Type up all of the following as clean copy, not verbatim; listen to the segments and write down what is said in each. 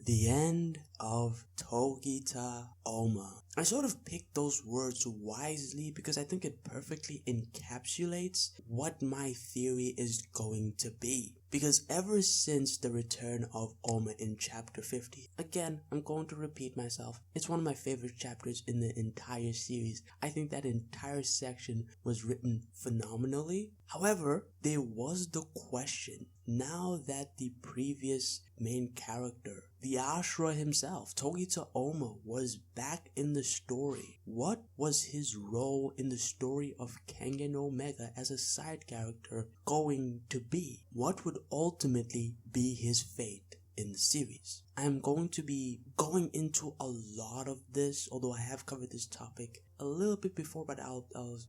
The end of Togita Ohma. I sort of picked those words wisely because I think it perfectly encapsulates what my theory is going to be. Because ever since the return of Ohma in chapter 50, again, I'm going to repeat myself, it's one of my favorite chapters in the entire series. I think that entire section was written phenomenally. However, there was the question, now that the previous main character, the Ashura himself, Togita Ohma, was back in the story, what was his role in the story of Kengan Omega as a side character going to be? What would ultimately be his fate in the series? I'm going to be going into a lot of this, although I have covered this topic a little bit before, but I'll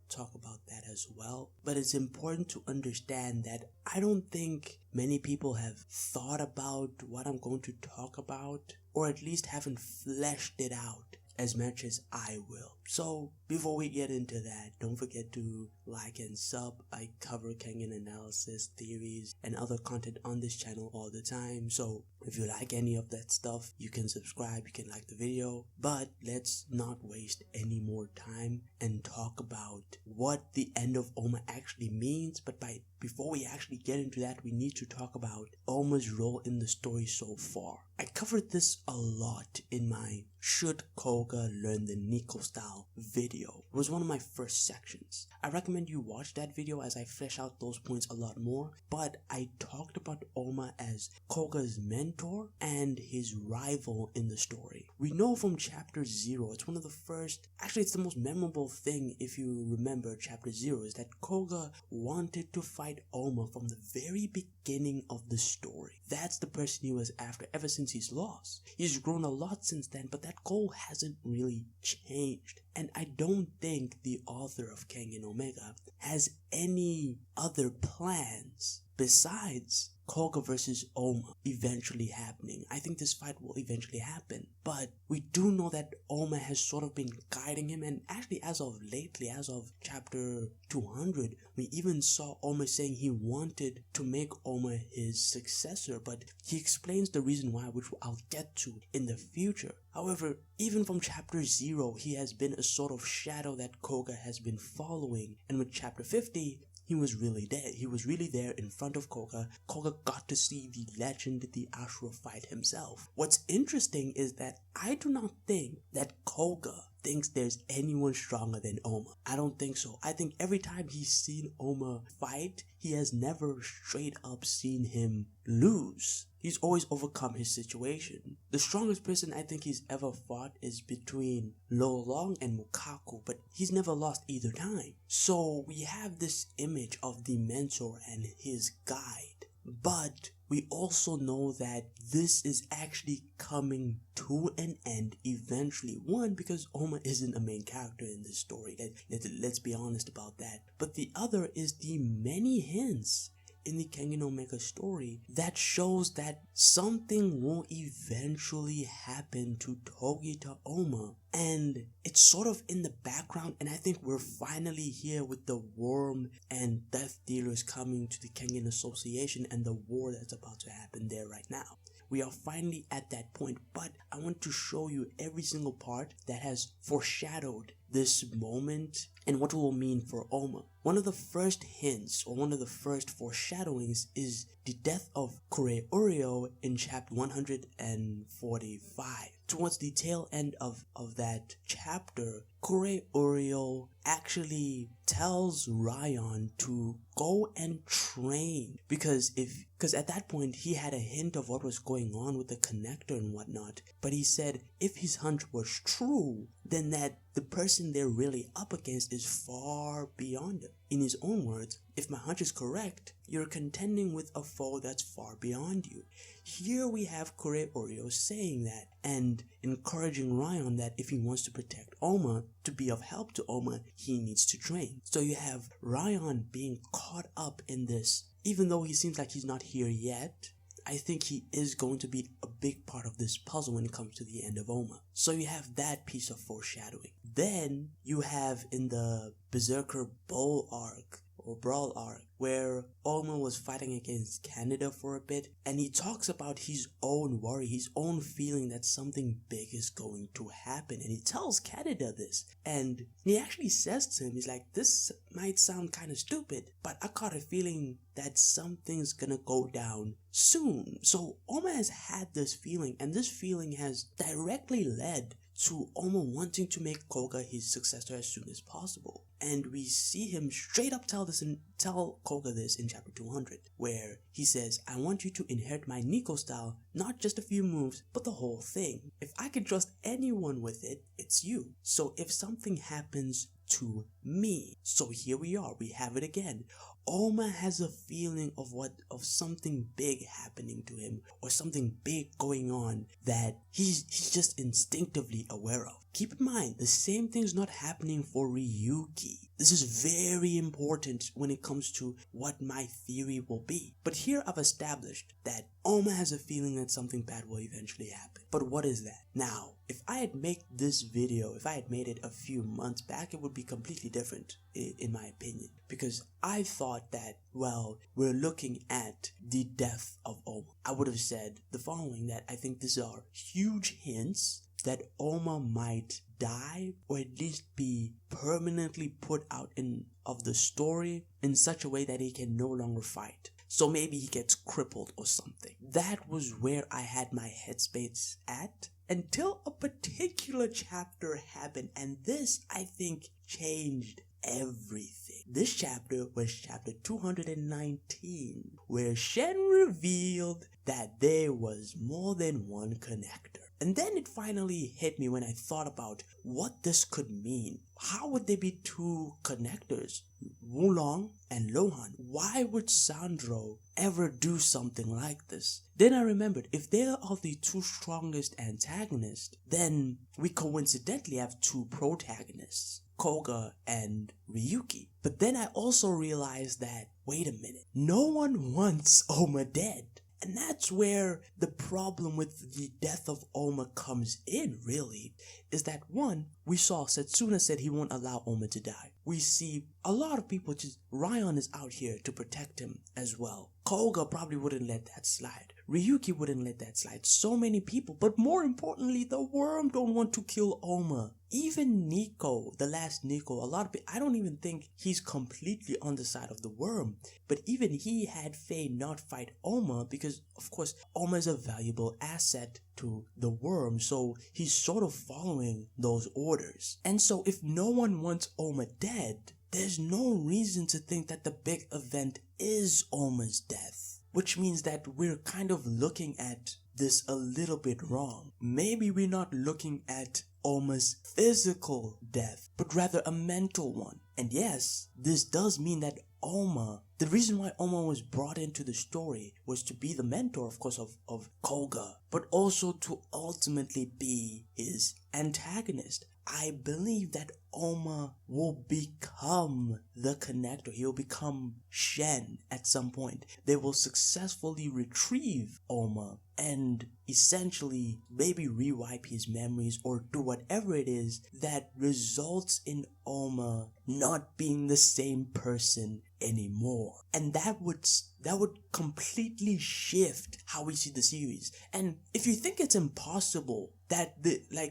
talk about that as well. But it's important to understand that I don't think many people have thought about what I'm going to talk about, or at least haven't fleshed it out as much as I will. So before we get into that, don't forget to like and sub. I cover Kengan analysis, theories, and other content on this channel all the time. So if you like any of that stuff, you can subscribe, you can like the video. But let's not waste any more time and talk about what the end of Ohma actually means. But before we actually get into that, we need to talk about Ohma's role in the story so far. I covered this a lot in my Should Koga Learn the Niko Style video. It was one of my first sections. I recommend you watch that video as I flesh out those points a lot more, but I talked about Ohma as Koga's mentor and his rival in the story. We know from chapter 0, it's one of the first, actually it's the most memorable thing if you remember chapter 0, is that Koga wanted to fight Ohma from the very beginning of the story. That's the person he was after ever since he's lost. He's grown a lot since then, but that goal hasn't really changed. And I don't think the author of Kengan Omega has any other plans besides Koga versus Ohma eventually happening. I think this fight will eventually happen, but we do know that Ohma has sort of been guiding him, and actually as of lately, as of chapter 200, we even saw Ohma saying he wanted to make Ohma his successor, but he explains the reason why, which I'll get to in the future. However, even from chapter 0, he has been a sort of shadow that Koga has been following, and with chapter 50, he was really there. He was really there in front of Koga. Koga got to see the legend, the Ashura fight himself. What's interesting is that I do not think that Koga thinks there's anyone stronger than Ohma. I don't think so. I think every time he's seen Ohma fight, he has never straight up seen him lose. He's always overcome his situation. The strongest person I think he's ever fought is between Lo Long and Mukaku, but he's never lost either time. So we have this image of the mentor and his guide. But we also know that this is actually coming to an end eventually. One, because Ohma isn't a main character in this story. Let's be honest about that. But the other is the many hints in the Kengan Omega story that shows that something will eventually happen to Togita Ohma, and it's sort of in the background, and I think we're finally here with the worm and death dealers coming to the Kengan Association and the war that's about to happen there right now. We are finally at that point, but I want to show you every single part that has foreshadowed this moment and what it will mean for Ohma. One of the first hints, or one of the first foreshadowings, is the death of Kure Urio in chapter 145. Towards the tail end of that chapter, Kure Urio actually tells Ryan to go and train, because at that point he had a hint of what was going on with the connector and whatnot, but he said if his hunch was true, then that the person they're really up against is far beyond him. In his own words, if my hunch is correct, you're contending with a foe that's far beyond you. Here we have Kure Urio saying that and encouraging Ryan that if he wants to protect Ohma, to be of help to Ohma, he needs to train. So you have Ryan being caught up in this. Even though he seems like he's not here yet, I think he is going to be a big part of this puzzle when it comes to the end of Ohma. So you have that piece of foreshadowing. Then you have in the Berserker Bowl arc, or Brawl arc where Ohma was fighting against Canada for a bit, and he talks about his own worry, his own feeling that something big is going to happen, and he tells Canada this, and he actually says to him, he's like, this might sound kind of stupid, but I got a feeling that something's gonna go down soon. So Ohma has had this feeling, and this feeling has directly led to Ohma wanting to make Koga his successor as soon as possible. And we see him straight up tell Koga this in chapter 200, where he says, I want you to inherit my Niko style, not just a few moves, but the whole thing. If I can trust anyone with it, it's you. So if something happens to me, so here we are, we have it again. Ohma has a feeling of something big happening to him, or something big going on that he's just instinctively aware of. Keep in mind, the same thing's not happening for Ryuki. This is very important when it comes to what my theory will be. But here I've established that Ohma has a feeling that something bad will eventually happen. But what is that? Now, if I had made this video, if I had made it a few months back, it would be completely different, in my opinion. Because I thought that, well, we're looking at the death of Ohma. I would have said the following, that I think these are huge hints that Ohma might die, or at least be permanently put out of the story in such a way that he can no longer fight. So maybe he gets crippled or something. That was where I had my headspace at until a particular chapter happened, and this, I think, changed everything. This chapter was chapter 219, where Shen revealed that there was more than one connector. And then it finally hit me when I thought about what this could mean. How would there be two connectors? Wulong and Lohan. Why would Sandro ever do something like this? Then I remembered, if they are the two strongest antagonists, then we coincidentally have two protagonists, Koga and Ryuki. But then I also realized that, wait a minute, no one wants Ohma dead. And that's where the problem with the death of Ohma comes in, really, is that one, we saw Setsuna said he won't allow Ohma to die. We see a lot of people, just Ryan is out here to protect him as well. Koga probably wouldn't let that slide. Ryuki wouldn't let that slide. So many people, but more importantly, the worm don't want to kill Ohma. Even Niko, the last Niko, a lot of people, I don't even think he's completely on the side of the worm. But even he had Faye not fight Ohma because, of course, Ohma is a valuable asset to the worm, so he's sort of following those orders. And so if no one wants Ohma dead, there's no reason to think that the big event is Ohma's death. Which means that we're kind of looking at this a little bit wrong. Maybe we're not looking at Ohma's physical death, but rather a mental one. And yes, this does mean that Ohma, the reason why Ohma was brought into the story was to be the mentor, of course, of Koga, but also to ultimately be his antagonist. I believe that Ohma will become the connector. He'll become Shen at some point. They will successfully retrieve Ohma and essentially maybe rewipe his memories or do whatever it is that results in Ohma not being the same person anymore. And that would completely shift how we see the series. And if you think it's impossible,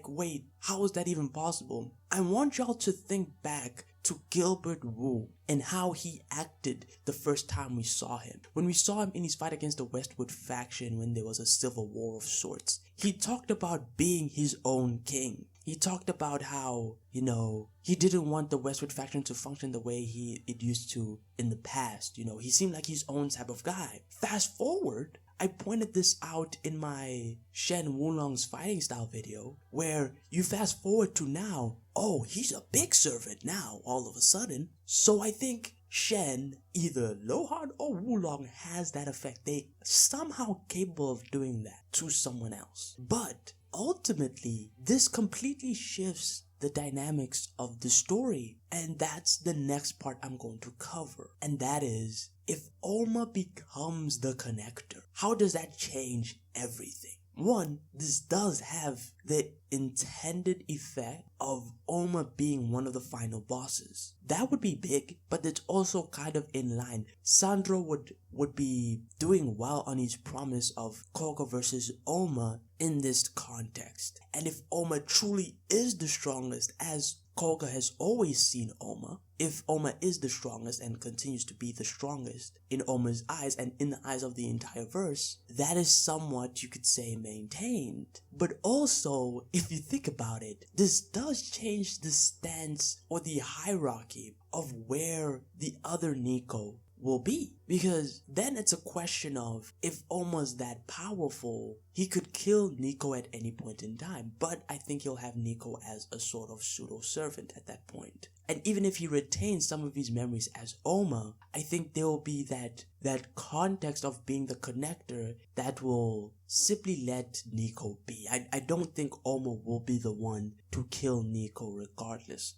wait, how is that even possible? I want y'all to think back to Gilbert Wu and how he acted the first time we saw him. When we saw him in his fight against the Westwood faction when there was a civil war of sorts, he talked about being his own king. He talked about how, he didn't want the Westwood faction to function the way it used to in the past. He seemed like his own type of guy. Fast forward, I pointed this out in my Shen Wulong's fighting style video, where you fast forward to now, oh, he's a big servant now, all of a sudden. So I think Shen, either Lohan or Wulong, has that effect. They somehow capable of doing that to someone else. But ultimately, this completely shifts the dynamics of the story, and that's the next part I'm going to cover. And that is, if Ohma becomes the connector, how does that change everything? one, this does have the intended effect of Ohma being one of the final bosses. That would be big, but it's also kind of in line. Sandro would be doing well on his promise of Koga versus Ohma in this context. And if Ohma truly is the strongest, as Koga has always seen Ohma, if Ohma is the strongest and continues to be the strongest in Ohma's eyes and in the eyes of the entire verse, that is somewhat, you could say, maintained. But also, if you think about it, this does change the stance or the hierarchy of where the other Niko will be, because then it's a question of, if Ohma's that powerful, he could kill Niko at any point in time, but I think he'll have Niko as a sort of pseudo-servant at that point. And even if he retains some of his memories as Ohma, I think there will be that context of being the connector that will simply let Niko be. I don't think Ohma will be the one to kill Niko regardless,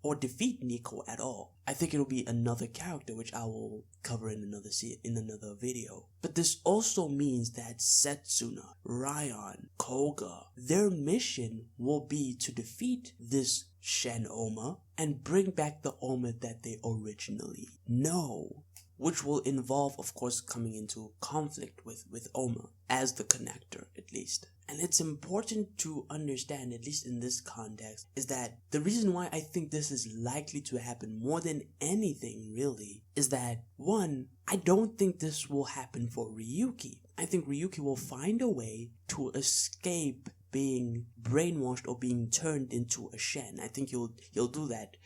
or defeat Niko at all. I think it'll be another character, which I will cover in another video. But this also means that Setsuna, Ryan, Koga, their mission will be to defeat this Shen Ohma and bring back the Ohma that they originally know, which will involve, of course, coming into conflict with Ohma as the connector, at least. And it's important to understand, at least in this context, is that the reason why I think this is likely to happen more than anything really is that, one, I don't think this will happen for Ryuki. I think Ryuki will find a way to escape being brainwashed or being turned into a Shen. I think he'll do that.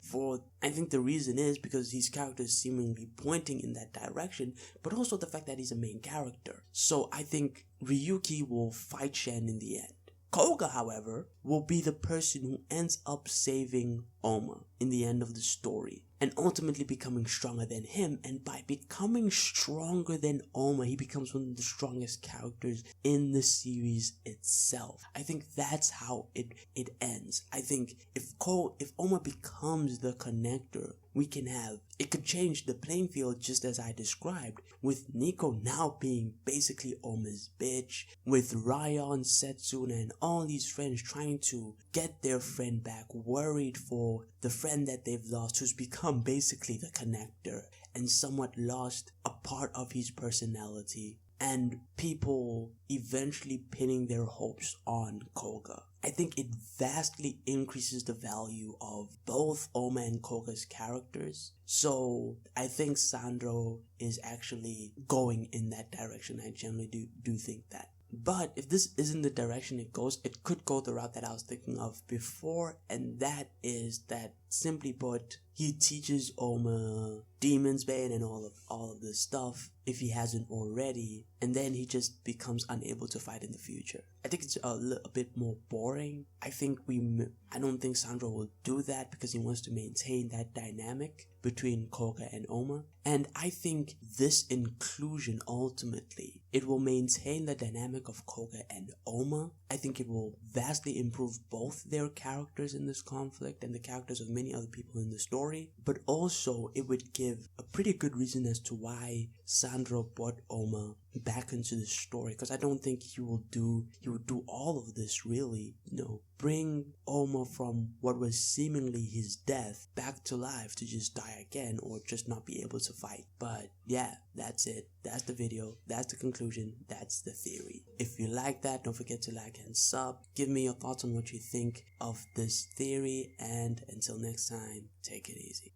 I think the reason is because his character is seemingly pointing in that direction, but also the fact that he's a main character. So I think Ryuki will fight Shen in the end. Koga, however, will be the person who ends up saving Ohma in the end of the story, and ultimately becoming stronger than him. And by becoming stronger than Ohma, he becomes one of the strongest characters in the series itself. I think that's how it ends. I think if Ohma becomes the connector, it could change the playing field, just as I described, with Niko now being basically Ohma's bitch, with Ryan, Setsuna, and all these friends trying to get their friend back, worried for the friend that they've lost, who's become basically the connector and somewhat lost a part of his personality, and people eventually pinning their hopes on Koga. I think it vastly increases the value of both Ohma and Koga's characters. So I think Sandro is actually going in that direction. I generally do think that. But if this isn't the direction it goes, it could go the route that I was thinking of before, and that is that, simply put, he teaches Ohma Demon's Bane and all of this stuff, if he hasn't already, and then he just becomes unable to fight in the future. I think it's a bit more boring. I don't think Sandro will do that because he wants to maintain that dynamic between Koga and Ohma. And I think this inclusion, ultimately, it will maintain the dynamic of Koga and Ohma. I think it will vastly improve both their characters in this conflict and the characters of many other people in the story, but also it would give a pretty good reason as to why Sandro brought Ohma back into the story, because I don't think he would do all of this, really, bring Ohma from what was seemingly his death back to life to just die again or just not be able to fight. But yeah, that's it. That's the video. That's the conclusion. That's the theory. If you like that, don't forget to like and sub. Give me your thoughts on what you think of this theory, and until next time, take it easy.